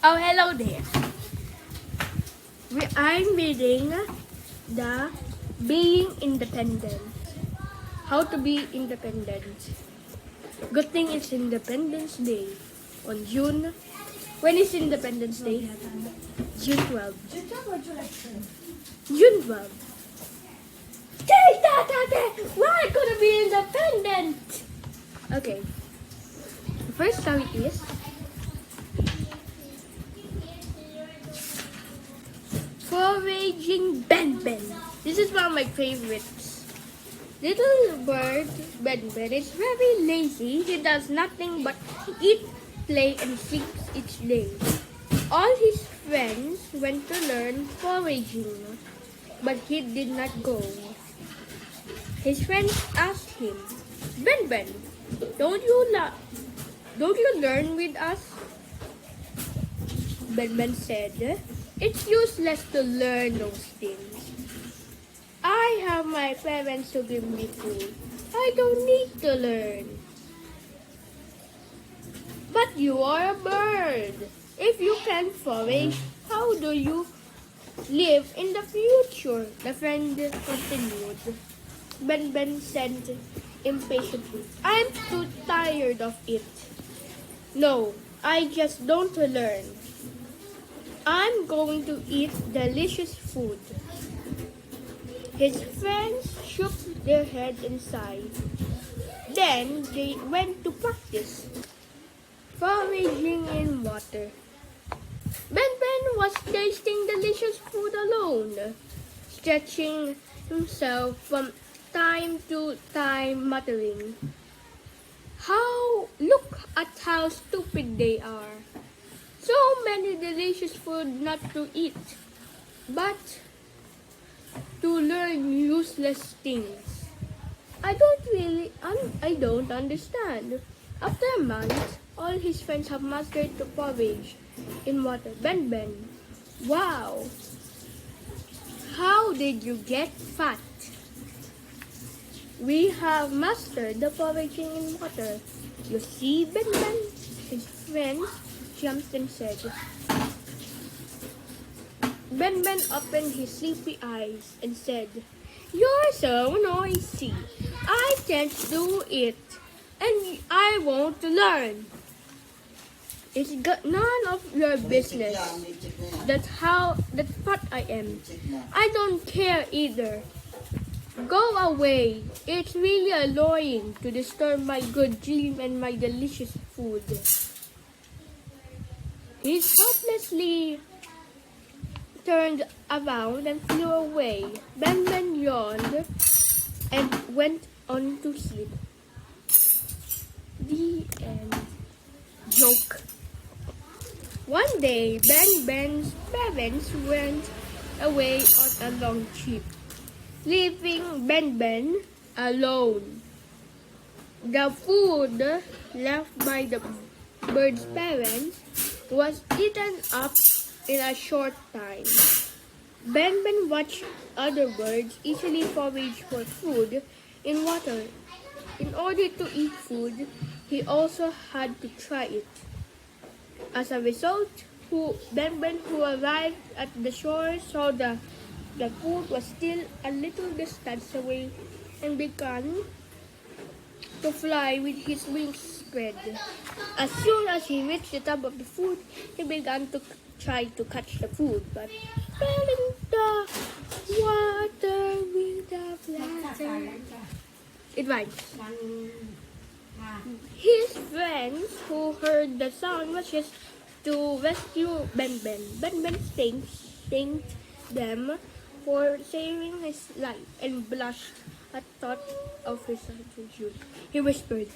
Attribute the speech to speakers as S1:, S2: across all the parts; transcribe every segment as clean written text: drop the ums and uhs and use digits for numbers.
S1: Oh, hello there. I'm reading the Being Independent. How to be independent. Good thing it's Independence Day on June. When is Independence Day? June 12. June 12. We're gonna be independent. Okay. First story is Foraging Benben. This is one of my favorites. Little bird Benben is very lazy. He does nothing but eat, play, and sleeps each day. All his friends went to learn foraging, but he did not go. His friends asked him, Benben, don't you learn with us? Benben said, it's useless to learn those things. I have my parents to give me food. I don't need to learn. But you are a bird. If you can forage, how do you live in the future? The friend continued. Benben said impatiently, I'm too tired of it. No, I just don't learn. I'm going to eat delicious food. His friends shook their heads and sighed. Then they went to practice foraging in water. Benben was tasting delicious food alone, stretching himself from time to time, muttering, Look at how stupid they are. So many delicious food not to eat, but to learn useless things. I don't understand. After a month, all his friends have mastered to forage in water. Benben, wow! How did you get fat? We have mastered the foraging in water. You see, Benben? His friends jumped and said. Benben opened his sleepy eyes and said, You're so noisy. I can't do it, and I won't learn. It's got none of your business. That's what I am. I don't care either. Go away. It's really annoying to disturb my good dream and my delicious food. He helplessly turned around and flew away. Benben yawned and went on to sleep. The end. Joke. One day, Benben's parents went away on a long trip, leaving Benben alone. The food left by the bird's parents was eaten up in a short time. Benben watched other birds easily forage for food in water. In order to eat food, he also had to try it. As a result, Benben, who arrived at the shore, saw the food was still a little distance away and began to fly with his wings spread. As soon as he reached the top of the food, he began to try to catch the food, but fell in the water with a flatter. It rhymes. His friends who heard the sound rushed to rescue Benben. Benben thanked them for saving his life and blushed at thought of his attitude. He whispered,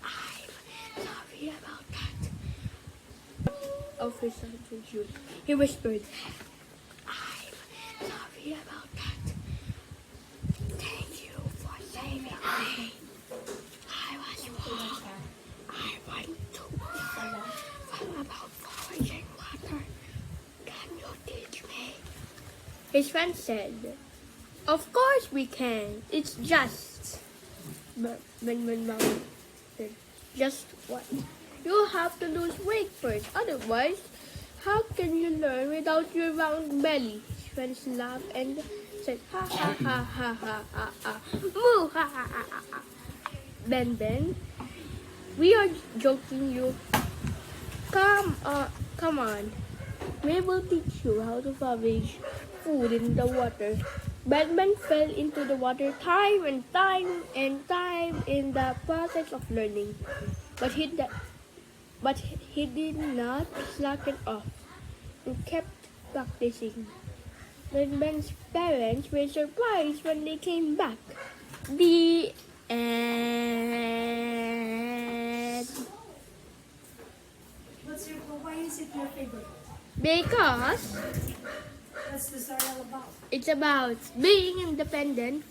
S1: I'm sorry about that. Of his attitude. He whispered, I'm sorry about that. Thank you for saving me. I was wrong. I want to learn about foraging water. Can you teach me? His friend said, Of course we can. It's just. Benben said, Just what? You have to lose weight first. Otherwise, How can you learn without your round belly? His friends laughed and said, ha ha ha ha ha ha ha, moo ha ha ha ha ha. Ben, we are joking you. Come on. We will teach you how to forage food in the water. Ben fell into the water time and time in the process of learning. But he did not slacken off and kept practicing. Ben's parents were surprised when they came back. The end.
S2: Why is it your favorite?
S1: Because
S2: What's the story all about?
S1: it's about being independent.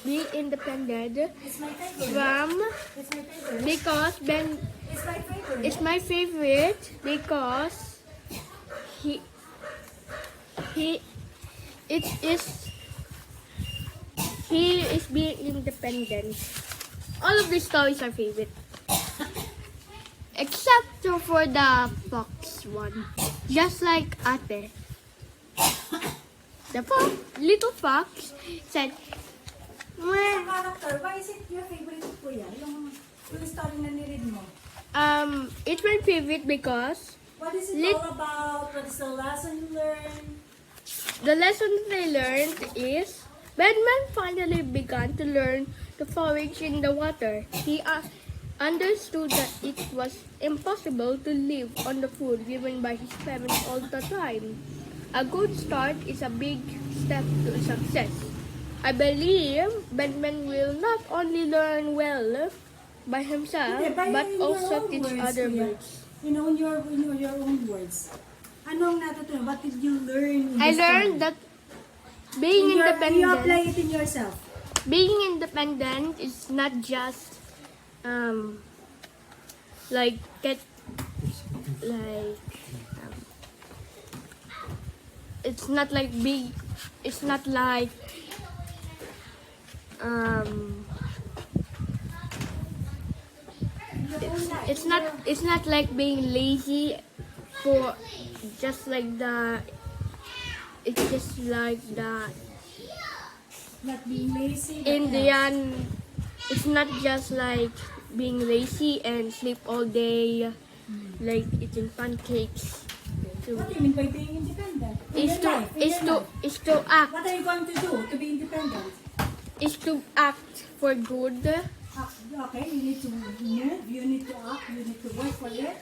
S1: Being independent
S2: It's my favorite.
S1: from
S2: It's my favorite.
S1: because Ben
S2: It's my favorite.
S1: is my favorite because he it is he is being independent. All of these stories are favorite. Except for the fox one. Just like Ate. The little fox said,
S2: Sa
S1: "Meh."
S2: character, why is it your favorite, kuya? Yung story na niread mo.
S1: It's my favorite because
S2: What is it all about? What is the lesson you learned?
S1: the lesson I learned is Benben finally began to learn to forage in the water. He understood that it was impossible to live on the food given by his parents all the time. A good start is a big step to success. I believe Benben will not only learn well by himself,
S2: Hindi, by
S1: but
S2: your
S1: also
S2: own
S1: teach
S2: words,
S1: other
S2: kuya.
S1: birds.
S2: You know, in your own words. Anong natutunan? What did you learn in
S1: I
S2: the
S1: learned
S2: story?
S1: that being
S2: You
S1: independent,
S2: apply it in yourself.
S1: being independent is not just like get like it's not like big it's not like
S2: Your own life.
S1: it's not like being lazy for just like the it's just like the
S2: Not being lazy. but
S1: Indian. It's not just like being lazy and sleep all day, like eating pancakes.
S2: What do you mean by being independent? In
S1: Is
S2: your life, in your life.
S1: to act
S2: What are you going to do to be independent?
S1: is to act for good.
S2: Okay, you need to move, you need to act, you need to work for it.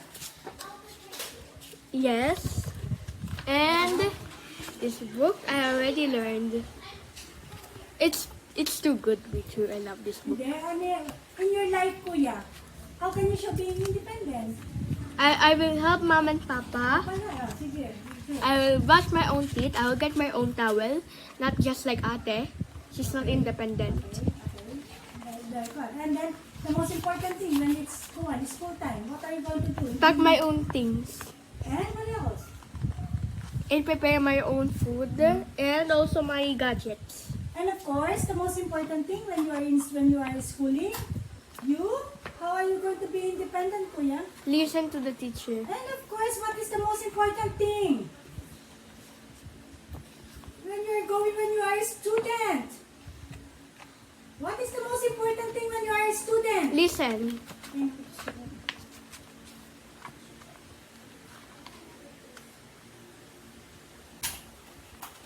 S1: Yes, and this book I already learned. It's too good to be true. I love this book.
S2: Hindi, in your life, kuya, how can you show being independent?
S1: I will help mom and papa.
S2: Pala, sige.
S1: I will brush my own teeth. I will get my own towel, not just like Ate. She's not independent.
S2: And then, the most important thing when it's school time, what are you going to do?
S1: Pack my own things
S2: And what else?
S1: and prepare my own food and also my gadgets.
S2: And of course, the most important thing when you are schooling, how are you going to be independent, kuya?
S1: Listen to the teacher.
S2: And of course, what is the most important thing? When you are a student. What is the most important thing when you are a student?
S1: Listen.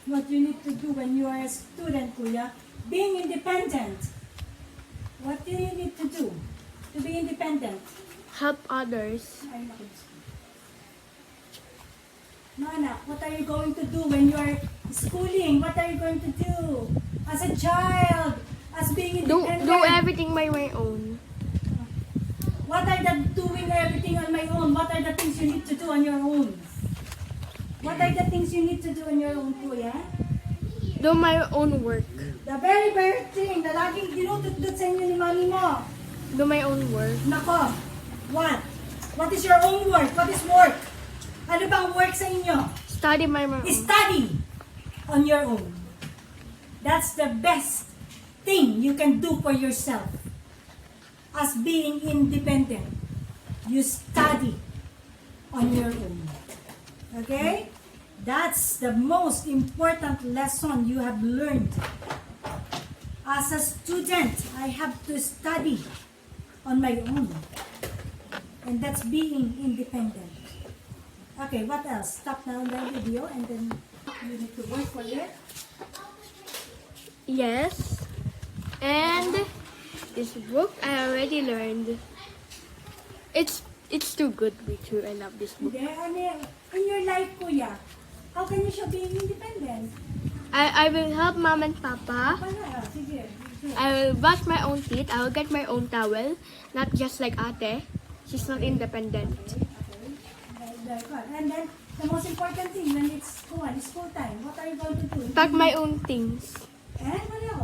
S2: What you need to do when you are a student, kuya? Being independent. What do you need to do to be independent?
S1: Help others.
S2: Ay, naku. Mana, what are you going to do when you are schooling? What are you going to do as a child? As being independent?
S1: Do everything by my own.
S2: What are the doing everything on my own? What are the things you need to do on your own? What are the things you need to do on your own, kuya?
S1: Do my own work.
S2: The very thing na laging dinududod sa inyo ni mami mo.
S1: Do my own work.
S2: Nako, what? What is your own work? What is work? Ano bang work sa inyo?
S1: Study my own.
S2: Study on your own. That's the best thing you can do for yourself. As being independent, you study on your own. Okay? That's the most important lesson you have learned. As a student, I have to study on my own. And that's being independent. Okay, what else? Stop now the video and then you need to work for it.
S1: Yes. And this book I already learned. It's too good with you. I love this book.
S2: Hindi, in your life, kuya, how can you show being independent?
S1: I will help mom and papa.
S2: Para, sige.
S1: I will brush my own teeth. I will get my own towel. Not just like ate. She's not independent.
S2: Very good. And then, the most important thing when it's school time, what are you going to do?
S1: Pack my own things.
S2: And what else?